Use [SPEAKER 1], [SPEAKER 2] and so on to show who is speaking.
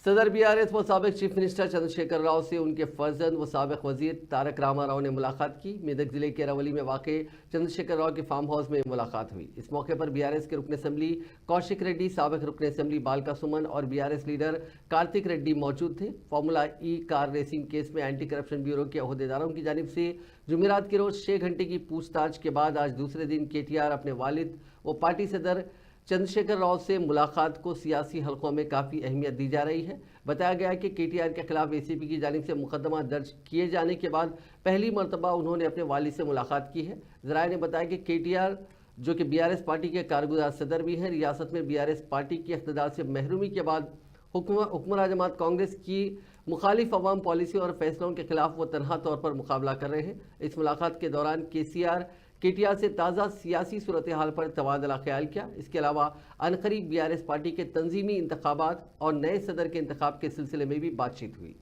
[SPEAKER 1] صدر BRS و سابق چیف منسٹر چندرشیکھر راؤ سے ان کے فرزند و سابق وزیر تارک راما راؤ نے ملاقات کی۔ میدک ضلع کے رولی میں واقع چندرشیکھر راؤ کے فارم ہاؤس میں ملاقات ہوئی۔ اس موقع پر BRS کے رکن اسمبلی کوشک ریڈی، سابق رکن اسمبلی بالکا سمن اور BRS لیڈر کارتک ریڈی موجود تھے۔ فارمولا ای کار ریسنگ کیس میں اینٹی کرپشن بیورو کے عہدیداروں کی جانب سے جمعرات کے روز 6 گھنٹے کی پوچھ تاچھ کے بعد آج دوسرے دن KTR اپنے والد و پارٹی صدر چندرشیکھر راؤ سے ملاقات کو سیاسی حلقوں میں کافی اہمیت دی جا رہی ہے۔ بتایا گیا کہ KTR کے خلاف ACP کی جانب سے مقدمہ درج کیے جانے کے بعد پہلی مرتبہ انہوں نے اپنے والد سے ملاقات کی ہے۔ ذرائع نے بتایا کہ KTR جو کہ BRS پارٹی کے کارگزار صدر بھی ہیں، ریاست میں BRS پارٹی کی اقتدار سے محرومی کے بعد حکمراں جماعت کانگریس کی مخالف عوام پالیسی اور فیصلوں کے خلاف وہ تنہا طور پر مقابلہ کر رہے ہیں۔ اس ملاقات کے دوران KTR سے تازہ سیاسی صورتحال پر تبادلہ خیال کیا۔ اس کے علاوہ عنقریب BRS پارٹی کے تنظیمی انتخابات اور نئے صدر کے انتخاب کے سلسلے میں بھی بات چیت ہوئی۔